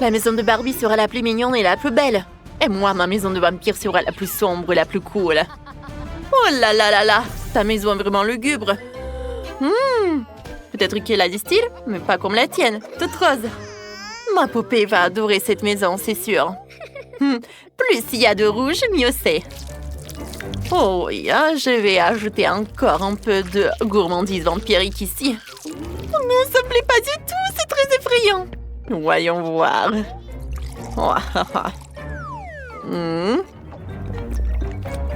La maison de Barbie sera la plus mignonne et la plus belle. Et moi, ma maison de vampire sera la plus sombre et la plus cool. Oh là là là là, ta maison est vraiment lugubre. Peut-être qu'elle a du style, mais pas comme la tienne, toute rose. Ma poupée va adorer cette maison, c'est sûr. Plus il y a de rouge, mieux c'est. Oh oui, je vais ajouter encore un peu de gourmandise vampirique ici. Oh non, ça me plaît pas du tout, c'est très effrayant. Voyons voir.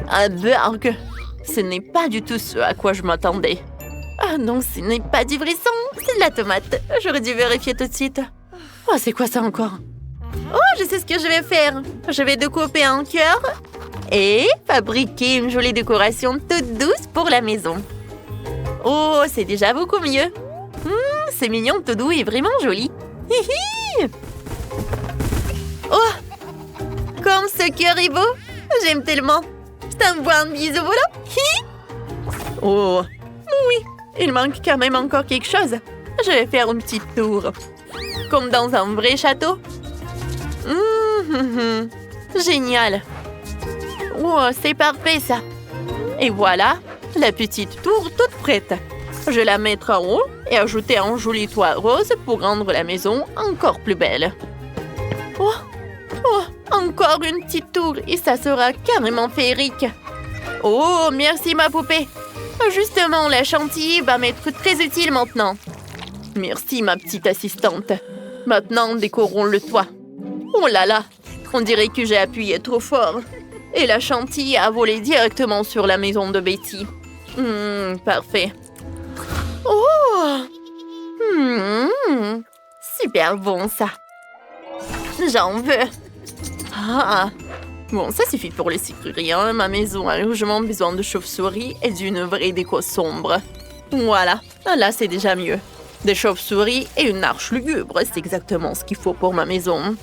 Un burger. Ce n'est pas du tout ce à quoi je m'attendais. Ah non, ce n'est pas du brisson, c'est de la tomate. J'aurais dû vérifier tout de suite. Oh, c'est quoi ça encore? Oh, je sais ce que je vais faire. Je vais découper un cœur et fabriquer une jolie décoration toute douce pour la maison. Oh, c'est déjà beaucoup mieux. C'est mignon, tout doux et vraiment joli. Hihi! Oh! Comme ce cœur est beau! J'aime tellement! Je t'envoie un bisou, voilà! Hihi! Oh! Oui! Il manque quand même encore quelque chose. Je vais faire un petit tour. Comme dans un vrai château. Génial! Oh, c'est parfait ça! Et voilà, la petite tour toute prête. Je la mettrai en haut et ajouter un joli toit rose pour rendre la maison encore plus belle. Oh, encore une petite tour et ça sera carrément féerique. Oh, merci ma poupée. Justement, la chantilly va m'être très utile maintenant. Merci ma petite assistante. Maintenant, décorons le toit. Oh là là, on dirait que j'ai appuyé trop fort. Et la chantilly a volé directement sur la maison de Betty. Parfait. Oh! Super bon, ça. J'en veux. Ah! Bon, ça suffit pour les sucreries. Ma maison a largement besoin de chauves-souris et d'une vraie déco sombre. Voilà. Là, c'est déjà mieux. Des chauves-souris et une arche lugubre. C'est exactement ce qu'il faut pour ma maison.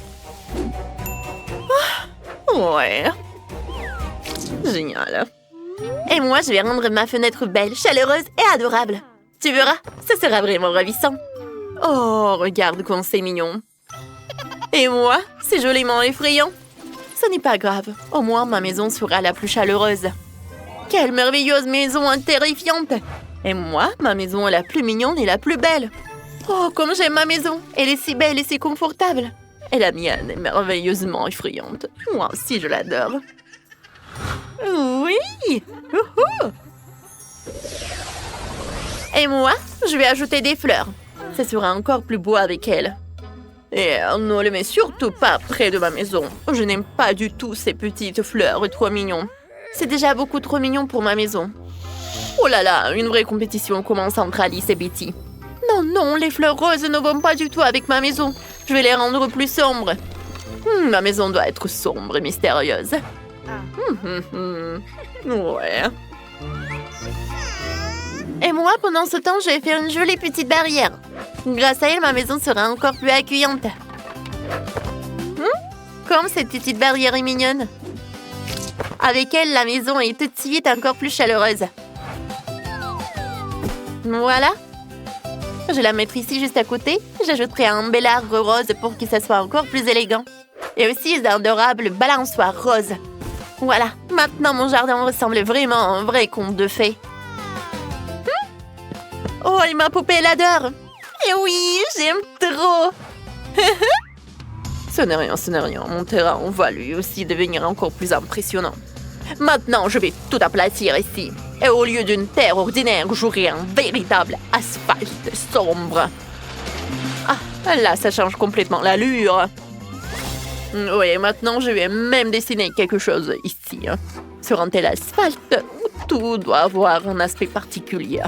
Ouais. Génial. Et moi, je vais rendre ma fenêtre belle, chaleureuse et adorable. Tu verras, ce sera vraiment ravissant. Oh, regarde comme c'est mignon. Et moi, c'est joliment effrayant. Ce n'est pas grave, au moins ma maison sera la plus chaleureuse. Quelle merveilleuse maison terrifiante. Et moi, ma maison est la plus mignonne et la plus belle. Oh, comme j'aime ma maison. Elle est si belle et si confortable. Et la mienne est merveilleusement effrayante. Moi aussi, je l'adore. Oui! Et moi, je vais ajouter des fleurs. Ça sera encore plus beau avec elles. Et ne les mets surtout pas près de ma maison. Je n'aime pas du tout ces petites fleurs trop mignons. C'est déjà beaucoup trop mignon pour ma maison. Oh là là, une vraie compétition commence entre Alice et Betty. Non, non, les fleurs roses ne vont pas du tout avec ma maison. Je vais les rendre plus sombres. Ma maison doit être sombre et mystérieuse. Ouais. Et moi, pendant ce temps, je vais faire une jolie petite barrière. Grâce à elle, ma maison sera encore plus accueillante. Comme cette petite barrière est mignonne. Avec elle, la maison est tout de suite encore plus chaleureuse. Voilà. Je la mettrai ici juste à côté. J'ajouterai un bel arbre rose pour que ça soit encore plus élégant. Et aussi un adorable balançoire rose. Voilà, maintenant mon jardin ressemble vraiment à un vrai conte de fées. Oh, et ma poupée l'adore. Et oui, j'aime trop. Ce n'est rien, ce n'est rien. Mon terrain va lui aussi devenir encore plus impressionnant. Maintenant, je vais tout aplatir ici. Et au lieu d'une terre ordinaire, j'aurai un véritable asphalte sombre. Ah, là, ça change complètement l'allure. Oui, maintenant, je vais même dessiner quelque chose ici. Sur un tel asphalte, tout doit avoir un aspect particulier.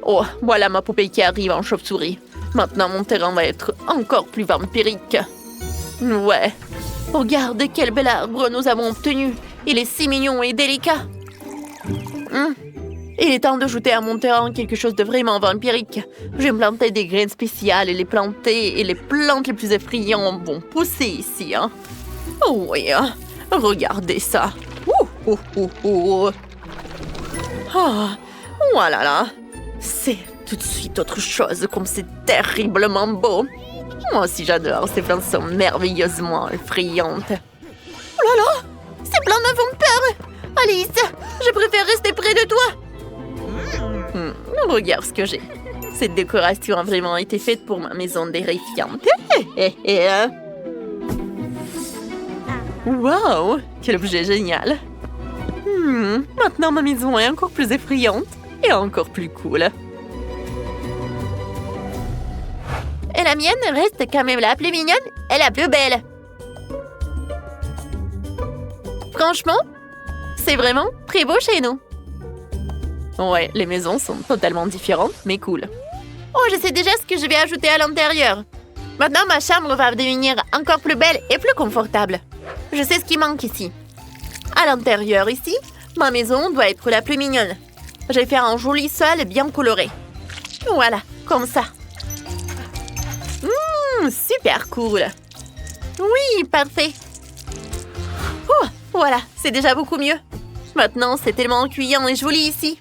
Oh, voilà ma poupée qui arrive en chauve-souris. Maintenant, mon terrain va être encore plus vampirique. Ouais. Regarde quel bel arbre nous avons obtenu. Il est si mignon et délicat. Il est temps d'ajouter à mon terrain quelque chose de vraiment vampirique. Je vais planter des graines spéciales et les planter, et les plantes les plus effrayantes vont pousser ici. Oh oui, regardez ça. Oh là là. C'est tout de suite autre chose, comme c'est terriblement beau. Moi aussi j'adore, ces plantes sont merveilleusement effrayantes. Oh là là! Ces plantes me font peur! Alice, je préfère rester près de toi! Regarde ce que j'ai. Cette décoration a vraiment été faite pour ma maison terrifiante. Wow! Quel objet génial! Maintenant ma maison est encore plus effrayante et encore plus cool. Et la mienne reste quand même la plus mignonne et la plus belle. Franchement, c'est vraiment très beau chez nous. Ouais, les maisons sont totalement différentes, mais cool. Oh, je sais déjà ce que je vais ajouter à l'intérieur. Maintenant, ma chambre va devenir encore plus belle et plus confortable. Je sais ce qui manque ici. À l'intérieur, ici, ma maison doit être la plus mignonne. Je vais faire un joli sol bien coloré. Voilà, comme ça. Super cool. Oui, parfait. Oh, voilà, c'est déjà beaucoup mieux. Maintenant, c'est tellement accueillant et joli ici.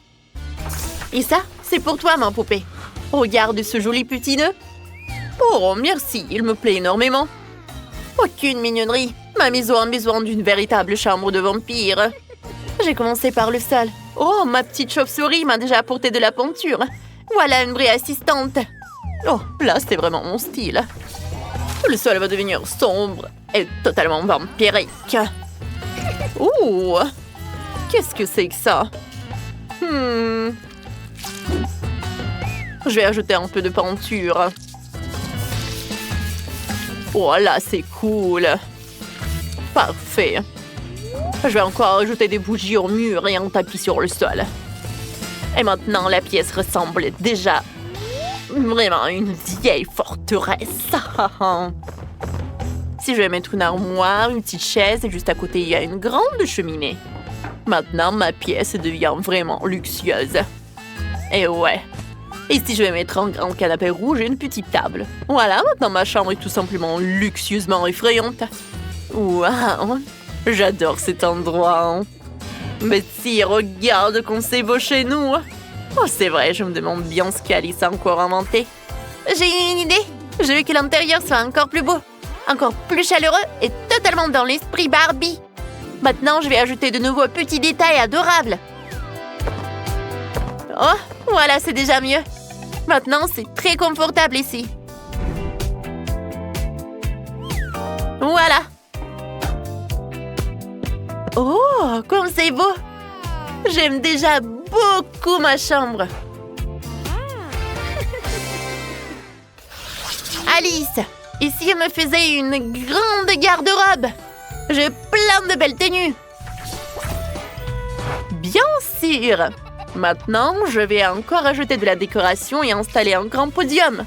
Et ça, c'est pour toi, ma poupée. Regarde ce joli petit nœud. Oh, merci, il me plaît énormément. Aucune mignonnerie. Ma maison a besoin d'une véritable chambre de vampire. J'ai commencé par le sol. Oh, ma petite chauve-souris m'a déjà apporté de la peinture. Voilà une vraie assistante. Oh, là, c'est vraiment mon style. Le sol va devenir sombre et totalement vampirique. Oh, qu'est-ce que c'est que ça? Je vais ajouter un peu de peinture. Oh là, c'est cool. Parfait. Je vais encore ajouter des bougies au mur et un tapis sur le sol. Et maintenant, la pièce ressemble déjà vraiment à une vieille forteresse. Si je vais mettre une armoire, une petite chaise et juste à côté, il y a une grande cheminée. Maintenant, ma pièce devient vraiment luxueuse. Et ouais. Ici, je vais mettre un grand canapé rouge et une petite table. Voilà, maintenant ma chambre est tout simplement luxueusement effrayante. Waouh! J'adore cet endroit. Mais si, regarde comme c'est beau chez nous. Oh, c'est vrai, je me demande bien ce qu'Alice a encore inventé. J'ai une idée. Je veux que l'intérieur soit encore plus beau, encore plus chaleureux et totalement dans l'esprit Barbie. Maintenant, je vais ajouter de nouveaux petits détails adorables. Oh, voilà, c'est déjà mieux. Maintenant, c'est très confortable ici. Voilà. Oh, comme c'est beau. J'aime déjà beaucoup ma chambre. Alice, ici, je me faisais une grande garde-robe. J'ai plein de belles tenues. Bien sûr. Maintenant, je vais encore ajouter de la décoration et installer un grand podium.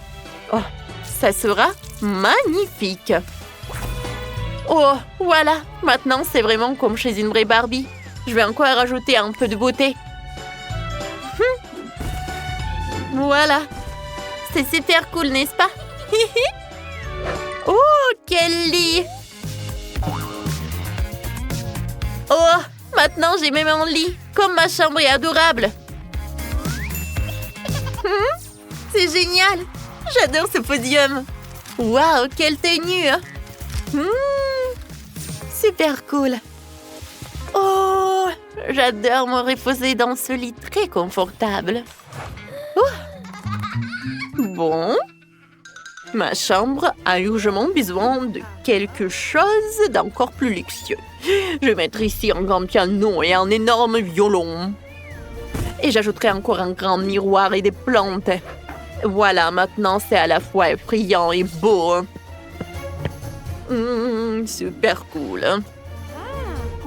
Oh, ça sera magnifique. Oh, voilà. Maintenant, c'est vraiment comme chez une vraie Barbie. Je vais encore ajouter un peu de beauté. Voilà. C'est super cool, n'est-ce pas? Oh, quel lit! Oh, maintenant j'ai même un lit. Comme ma chambre est adorable. C'est génial. J'adore ce podium. Waouh, quelle tenue! Super cool. Oh, j'adore me reposer dans ce lit très confortable. Bon. Ma chambre a urgemment besoin de quelque chose d'encore plus luxueux. Je vais mettre ici un grand piano et un énorme violon. Et j'ajouterai encore un grand miroir et des plantes. Voilà, maintenant c'est à la fois effrayant et beau. Super cool.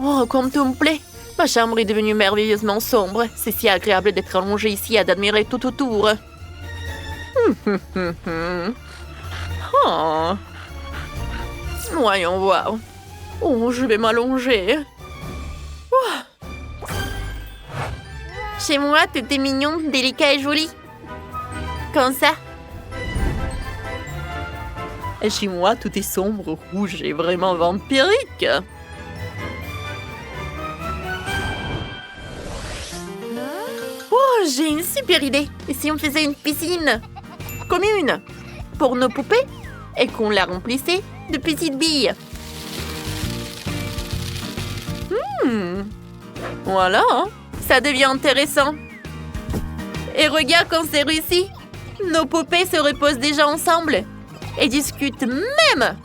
Oh, comme tout me plaît. Ma chambre est devenue merveilleusement sombre. C'est si agréable d'être allongée ici et d'admirer tout autour. Oh. Voyons voir. Oh, je vais m'allonger. Oh. Chez moi, tout est mignon, délicat et joli. Comme ça. Et chez moi, tout est sombre, rouge et vraiment vampirique. Oh, j'ai une super idée. Et si on faisait une piscine commune pour nos poupées et qu'on la remplissait de petites billes. Voilà, ça devient intéressant. Et regarde quand c'est réussi. Nos poupées se reposent déjà ensemble et discutent même.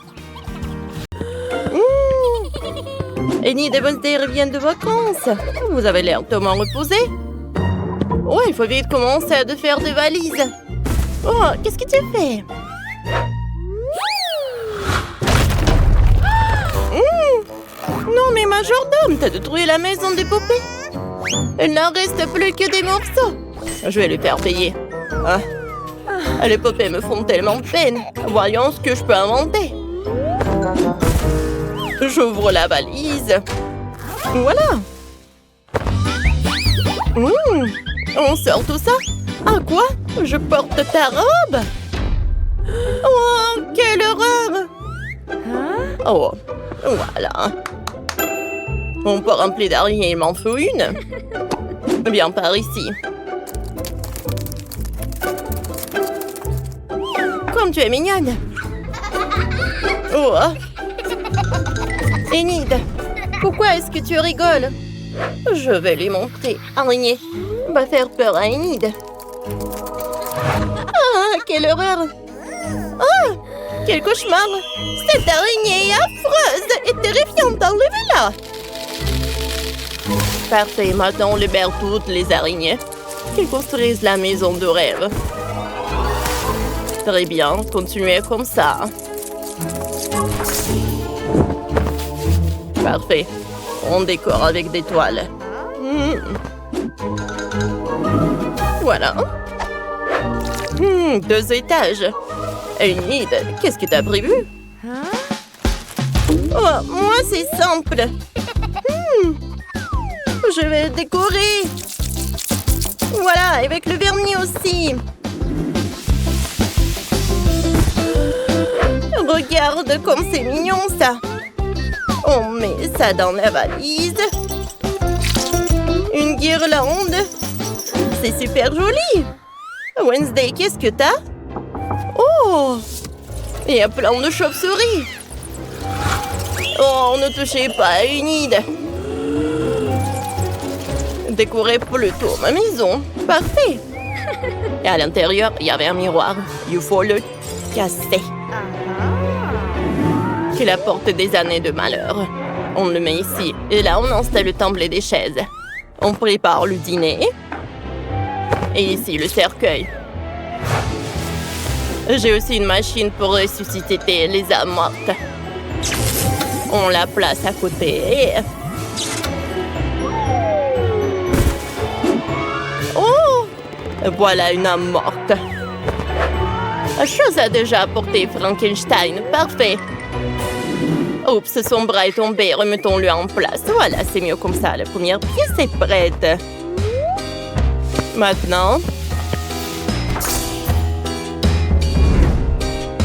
Enid et Wednesday reviennent de vacances. Vous avez l'air tellement reposés. Oh, il faut vite commencer à faire des valises. Oh, qu'est-ce que tu fais? Non, mais majordome, t'as détruit la maison des poupées. Il n'en reste plus que des morceaux. Je vais lui faire payer. Les poupées me font tellement peine. Voyons ce que je peux inventer. J'ouvre la valise. Voilà. On sort tout ça. Ah quoi? Je porte ta robe? Oh, quelle horreur! Oh, voilà. On peut remplir d'araignées, il m'en faut une. Viens par ici. Comme tu es mignonne. Oh. Enid, pourquoi est-ce que tu rigoles? Je vais lui montrer. Araignée va faire peur à Enid. Ah, quelle horreur! Ah, quel cauchemar! Cette araignée est affreuse et terrifiante, enlevez-la! Parfait, maintenant on libère toutes les araignées. Qu'ils construisent la maison de rêve. Très bien, continuez comme ça. Parfait. On décore avec des toiles. Voilà. 2 étages. Enid, qu'est-ce que t'as prévu? Oh, moi, c'est simple. Je vais décorer. Voilà, avec le vernis aussi. Regarde comme c'est mignon, ça. On met ça dans la valise. Une guirlande. C'est super joli. Wednesday, qu'est-ce que t'as? Oh! Il y a plein de chauves-souris. Oh, ne touchez pas à Enid. Décorez plutôt ma maison. Parfait. Et à l'intérieur, il y avait un miroir. Il faut le casser. Qu'il apporte des années de malheur. On le met ici. Et là, on installe le temple des chaises. On prépare le dîner. Et ici, le cercueil. J'ai aussi une machine pour ressusciter les âmes mortes. On la place à côté. Oh! Voilà une âme morte. Chose a déjà apporté Frankenstein. Parfait. Oups, son bras est tombé. Remettons-le en place. Voilà, c'est mieux comme ça. La première pièce est prête. Maintenant,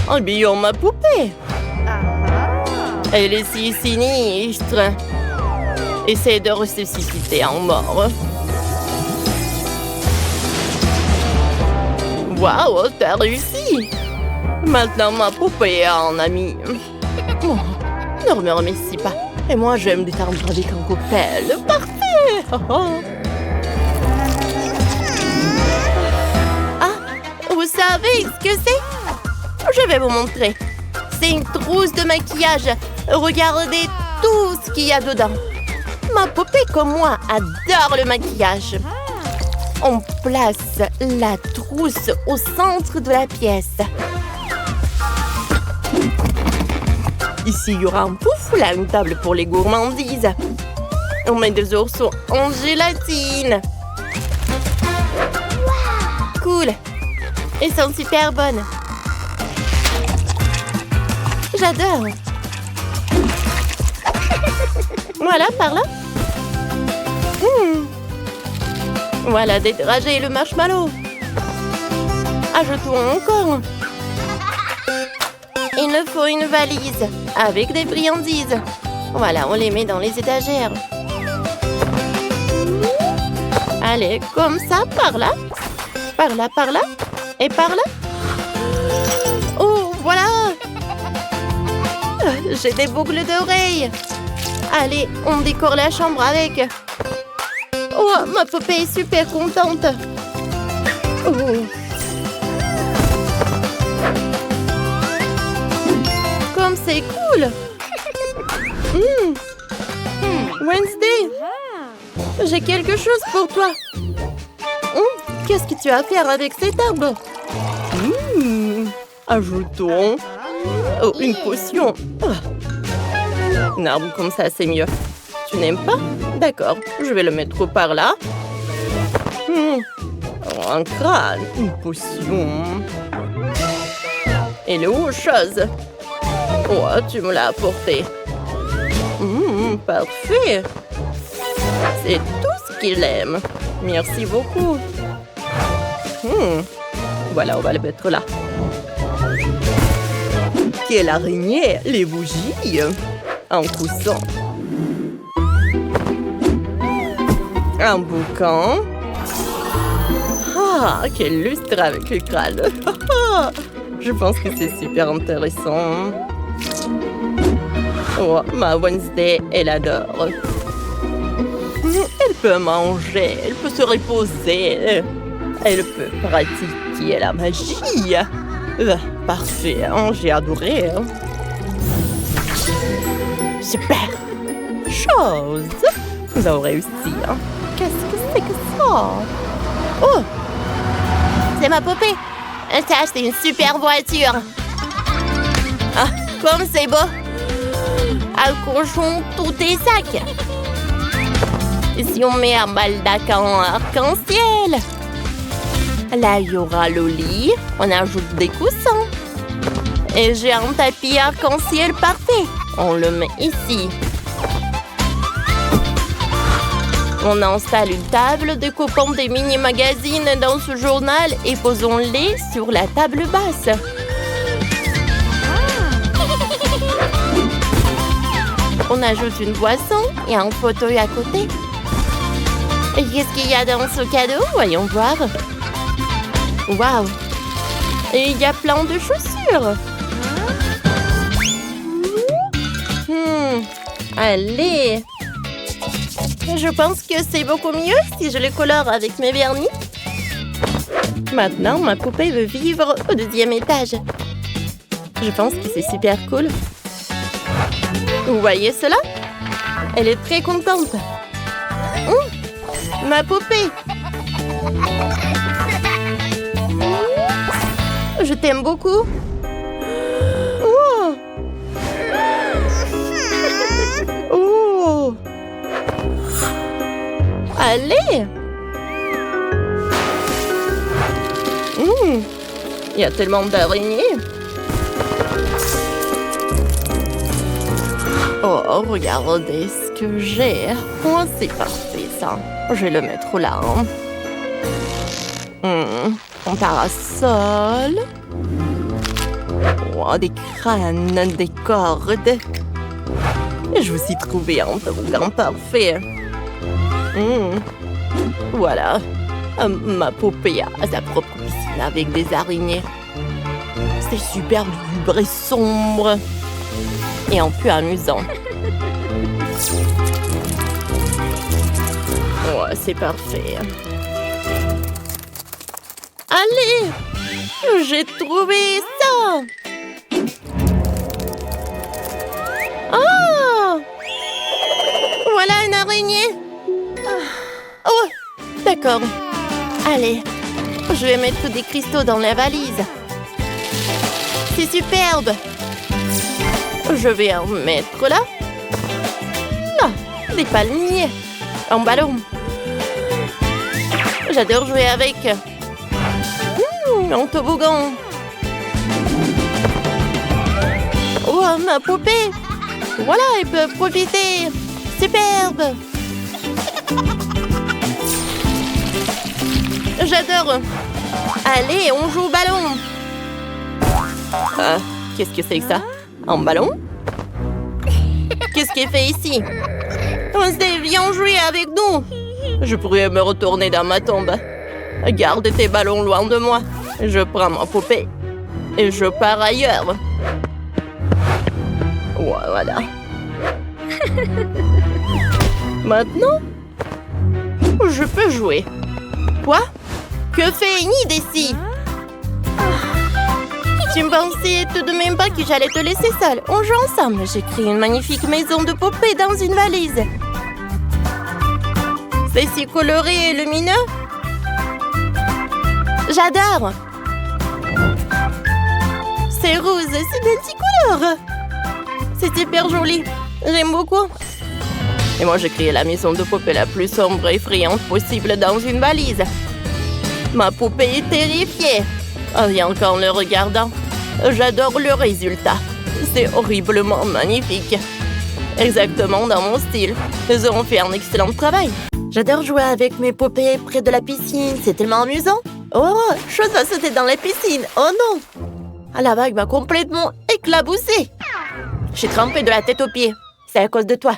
habillons ma poupée. Elle est si sinistre. Essaie de ressusciter en mort. Waouh, t'as réussi. Maintenant, ma poupée est en ami. Oh, ne me remercie pas. Et moi, je vais me détendre avec un cocktail. Parfait. Vous savez ce que c'est? Je vais vous montrer. C'est une trousse de maquillage. Regardez tout ce qu'il y a dedans. Ma poupée comme moi adore le maquillage. On place la trousse au centre de la pièce. Ici, il y aura un pouf, là, une table pour les gourmandises. On met des oursons en gélatine. Cool. Elles sont super bonnes. J'adore. Voilà, par là. Voilà des dragées et le marshmallow. Ajoutons encore. Il nous faut une valise avec des friandises. Voilà, on les met dans les étagères. Allez, comme ça, par là. Par là, par là. Et par là. Oh, voilà. J'ai des boucles d'oreilles. Allez, on décore la chambre avec. Oh, ma poupée est super contente. Oh. Comme c'est cool. Wednesday, j'ai quelque chose pour toi. Qu'est-ce que tu vas faire avec cet arbre? Ajoutons une potion. Un arbre comme ça, c'est mieux. Tu n'aimes pas? D'accord, je vais le mettre par là. Un crâne, une potion. Et l'autre chose. Oh, tu me l'as apporté. Parfait. C'est tout ce qu'il aime. Merci beaucoup. Voilà, on va le mettre là. Quelle araignée! Les bougies! Un coussin. Un boucan. Ah, quel lustre avec le crâne. Je pense que c'est super intéressant. Oh, ma Wednesday, elle adore. Elle peut manger, elle peut se reposer. Elle peut pratiquer la magie. Parfait, hein, j'ai adoré. Super. Chose. Nous avons réussi. Hein. Qu'est-ce que c'est que ça? Oh! C'est ma poupée. Elle t'a acheté une super voiture. Ah, comme c'est beau. Accrochons tous tes sacs. Et si on met un baldac en arc-en-ciel? Là, il y aura le lit. On ajoute des coussins. Et j'ai un tapis arc-en-ciel parfait. On le met ici. On installe une table, découpons des mini-magazines dans ce journal et posons-les sur la table basse. On ajoute une boisson et un fauteuil à côté. Et qu'est-ce qu'il y a dans ce cadeau? Voyons voir. Waouh! Et il y a plein de chaussures. Allez! Je pense que c'est beaucoup mieux si je les colore avec mes vernis. Maintenant, ma poupée veut vivre au 2e étage. Je pense que c'est super cool. Vous voyez cela? Elle est très contente. Ma poupée! Je t'aime beaucoup. Oh! Oh! Allez! Il y a tellement d'araignées. Oh, regardez ce que j'ai. Oh, c'est parfait, ça. Je vais le mettre là. Un parasol. Oh, des crânes, des cordes. Et je vous ai trouvé un toboggan parfait. Voilà. Ma poupée a sa propre piscine avec des araignées. C'est super lugubre et sombre. Et un peu amusant. Oh, c'est parfait. Allez! J'ai trouvé ça! Oh! Voilà une araignée! Oh! D'accord. Allez, je vais mettre des cristaux dans la valise. C'est superbe! Je vais en mettre là. Là, des palmiers. Un ballon. J'adore jouer avec. Un toboggan. Oh, ma poupée. Voilà, elle peut profiter. Superbe. J'adore. Allez, on joue au ballon. Qu'est-ce que c'est que ça? Un ballon? Qu'est-ce qu'elle fait ici? Wednesday, viens jouer avec nous. Je pourrais me retourner dans ma tombe. Garde tes ballons loin de moi. Je prends ma poupée et je pars ailleurs. Wow, voilà. Maintenant, je peux jouer. Quoi? Que fait Enid ici? Tu me pensais tout de même pas que j'allais te laisser seule. On joue ensemble. J'ai créé une magnifique maison de poupées dans une valise. C'est si coloré et lumineux. J'adore. C'est rose, c'est multicolore. C'est super joli. J'aime beaucoup. Et moi, j'ai créé la maison de poupée la plus sombre et effrayante possible dans une valise. Ma poupée est terrifiée. Rien qu'en le regardant. J'adore le résultat. C'est horriblement magnifique. Exactement dans mon style. Ils ont fait un excellent travail. J'adore jouer avec mes poupées près de la piscine. C'est tellement amusant. Oh, chose va sauter dans la piscine. Oh non. Ah, la vague m'a complètement éclaboussée. Je suis trempée de la tête aux pieds. C'est à cause de toi.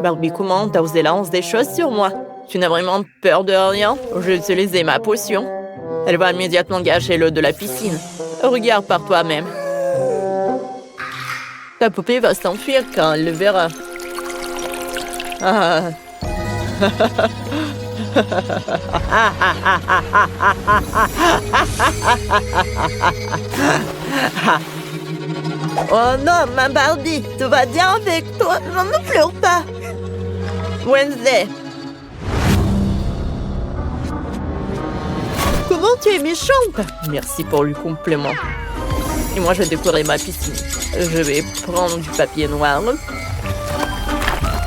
Barbie, comment t'as osé lancer des choses sur moi? Tu n'as vraiment peur de rien? J'ai utilisé ma potion. Elle va immédiatement gâcher l'eau de la piscine. Regarde par toi-même. Ta poupée va s'enfuir quand elle le verra. Ah. Oh non, ma Barbie, tout va bien avec toi? Non, ne pleure pas. Wednesday. Comment tu es méchante? Merci pour le compliment. Et moi, je vais décorer ma piscine. Je vais prendre du papier noir.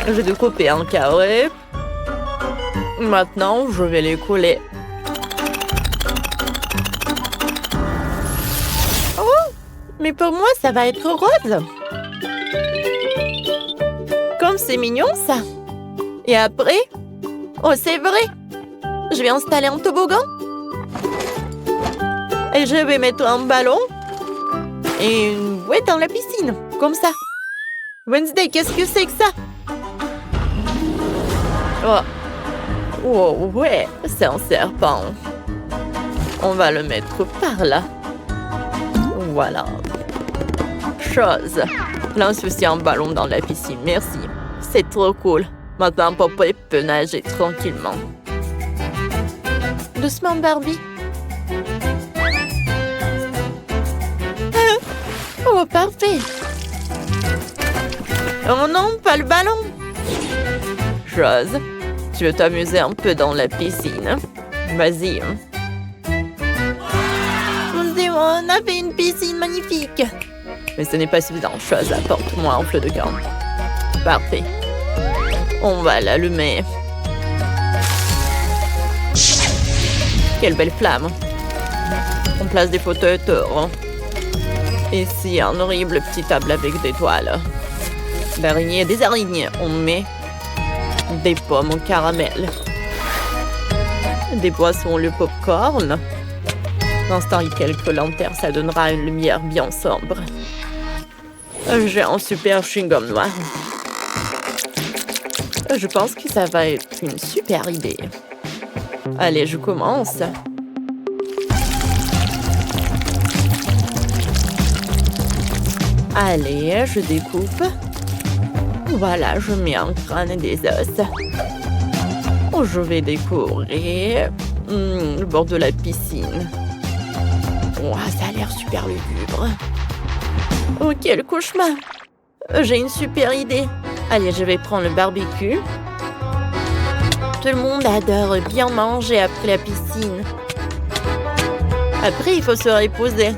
Je vais découper en carré. Maintenant, je vais les coller. Oh, mais pour moi, ça va être rose. Comme c'est mignon, ça. Et après? Oh, c'est vrai. Je vais installer un toboggan. Et je vais mettre un ballon et une bouée dans la piscine, comme ça. Wednesday, qu'est-ce que c'est que ça? Oh. Oh, ouais, c'est un serpent. On va le mettre par là. Voilà. Chose. Lance aussi un ballon dans la piscine, merci. C'est trop cool. Maintenant, Poppy peut nager tranquillement. Doucement, Barbie. Oh, parfait. Oh non, pas le ballon. Chose, tu veux t'amuser un peu dans la piscine? Vas-y. On avait une piscine magnifique. Mais ce n'est pas suffisant. Chose, apporte-moi un flot de gamme. Parfait. On va l'allumer. Quelle belle flamme. On place des fauteuils autour. Ici, un horrible petit table avec des toiles. Des araignées. On met des pommes au caramel. Des boissons, le popcorn. Dans ce temps, il y a quelques lanternes, ça donnera une lumière bien sombre. J'ai un super chewing-gum noir. Je pense que ça va être une super idée. Allez, je commence. Allez, je découpe. Voilà, je mets un crâne et des os. Je vais décorer le bord de la piscine. Oh, ça a l'air super lugubre. Oh, quel cauchemar! J'ai une super idée. Allez, je vais prendre le barbecue. Tout le monde adore bien manger après la piscine. Après, il faut se reposer.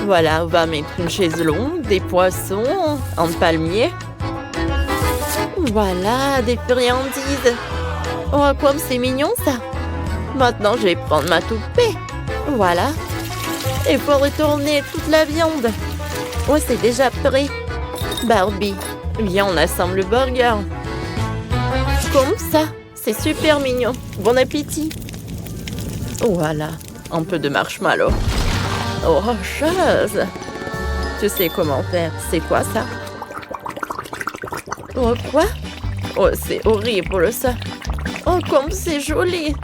Voilà, on va mettre une chaise longue, des poissons, un palmier. Voilà, des friandises. Oh, comme c'est mignon, ça. Maintenant, je vais prendre ma toupée. Voilà. Il faut retourner toute la viande. Oh, c'est déjà prêt. Barbie, viens, on assemble le burger. Comme ça, c'est super mignon. Bon appétit. Voilà, un peu de marshmallow. Oh, chose. Tu sais comment faire. C'est quoi ça? Oh, quoi? Oh, c'est horrible, ça. Oh, comme c'est joli.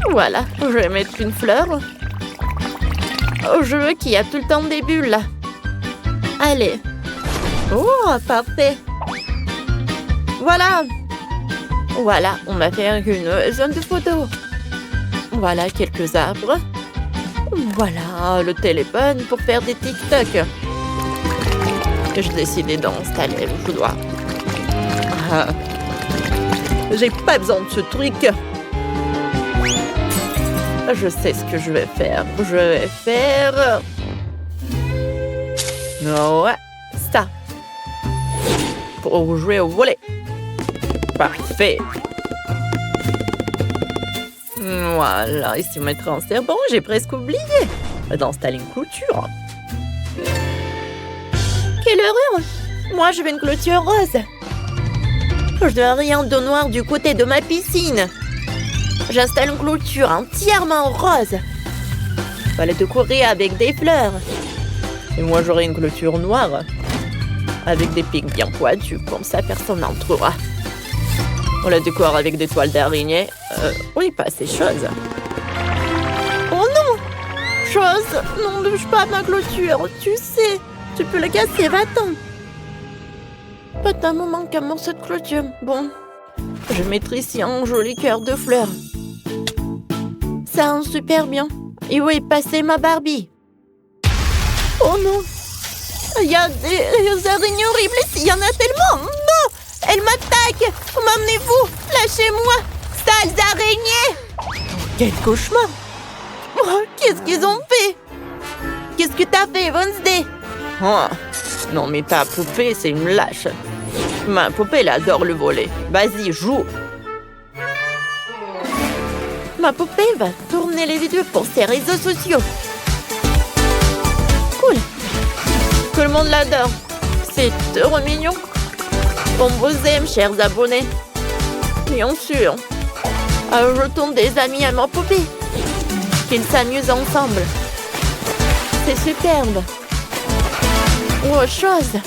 Voilà, je vais mettre une fleur. Oh, je veux qu'il y a tout le temps des bulles, là. Allez. Oh, parfait. Voilà. Voilà, on va faire une zone de photos. Voilà quelques arbres. Voilà le téléphone pour faire des TikTok. J'ai décidé d'installer le boudoir. Ah. J'ai pas besoin de ce truc. Je sais ce que je vais faire. Je vais faire... Ouais, ça. Pour jouer au volley. Parfait. Voilà, ici on mettra un serpent. J'ai presque oublié d'installer une clôture. Quelle horreur! Moi, je veux une clôture rose. Je veux rien de noir du côté de ma piscine. J'installe une clôture entièrement rose. On va la décorer avec des fleurs. Et moi, j'aurai une clôture noire. Avec des pics bien pointus, comme ça, personne n'entrera. On la décore avec des toiles d'araignée. Oui, pas ces choses. Oh non! Chose! Non, ne touche pas à ma clôture, tu sais. Tu peux la casser, va-t'en. Pas un moment qu'un morceau de clôture. Bon, je vais mettre ici un joli cœur de fleurs. Ça rend super bien. Et où est passée ma Barbie? Oh non! Il y a des araignées horribles ici, il y en a tellement! Non! Elle m'attaque! M'emmenez-vous! Lâchez-moi! Sales araignées! Quel cauchemar! Oh, qu'est-ce qu'ils ont fait? Qu'est-ce que t'as fait, Wednesday? Oh, non, mais ta poupée, c'est une lâche. Ma poupée, elle adore le volley. Vas-y, joue. Ma poupée va tourner les vidéos pour ses réseaux sociaux. Cool. Tout le monde l'adore. C'est trop mignon. On vous aime, chers abonnés. Bien sûr. Ajoutons des amis à ma poupée. Qu'ils s'amusent ensemble. C'est superbe. Ou autre chose.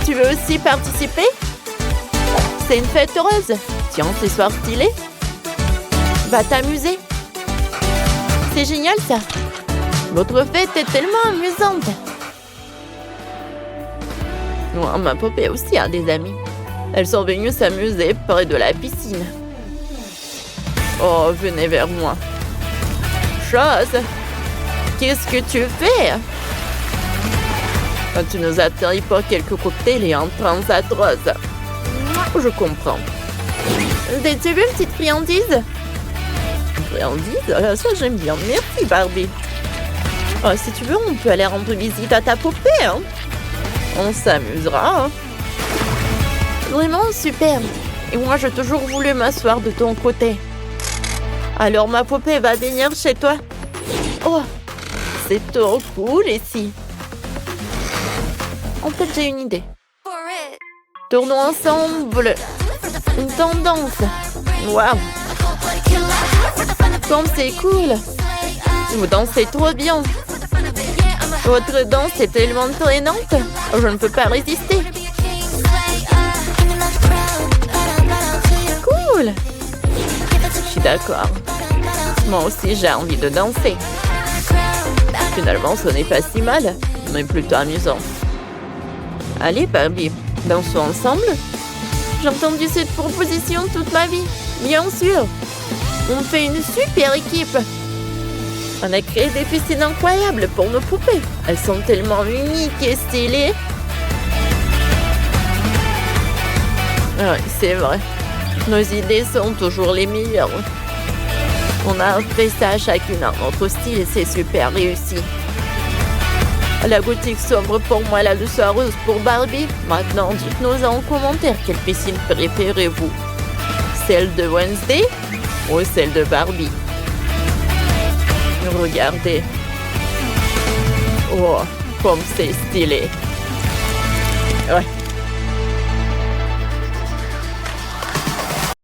Tu veux aussi participer? C'est une fête heureuse. Tiens, ces soirs stylés. Va t'amuser. C'est génial ça. Votre fête est tellement amusante. Oh, ma poupée aussi a des amis. Elles sont venues s'amuser près de la piscine. Oh, venez vers moi. Chose. Qu'est-ce que tu fais? Tu nous as trahi pour quelques cocktails et un trans atroce. Je comprends. T'as-tu vu une petite friandise? Friandise? Ça, j'aime bien. Merci, Barbie. Oh, si tu veux, on peut aller rendre visite à ta poupée. Hein? On s'amusera. Hein? Vraiment super. Et moi, j'ai toujours voulu m'asseoir de ton côté. Alors, ma poupée va venir chez toi. Oh, c'est trop cool ici. En fait, j'ai une idée. Tournons ensemble une tendance. Waouh! Comme c'est cool! Vous dansez trop bien. Votre danse est tellement traînante. Je ne peux pas résister. Cool! Je suis d'accord. Moi aussi, j'ai envie de danser. Finalement, ce n'est pas si mal, mais plutôt amusant. Allez, Barbie, dansons ensemble. J'ai entendu cette proposition toute ma vie. Bien sûr. On fait une super équipe. On a créé des piscines incroyables pour nos poupées. Elles sont tellement uniques et stylées. Oui, c'est vrai. Nos idées sont toujours les meilleures. On a fait ça chacune à notre style et c'est super réussi. La gothique sombre pour moi, la douceur rose pour Barbie. Maintenant, dites-nous en commentaire quelle piscine préférez-vous? Celle de Wednesday ou celle de Barbie? Regardez. Oh, comme c'est stylé. Ouais.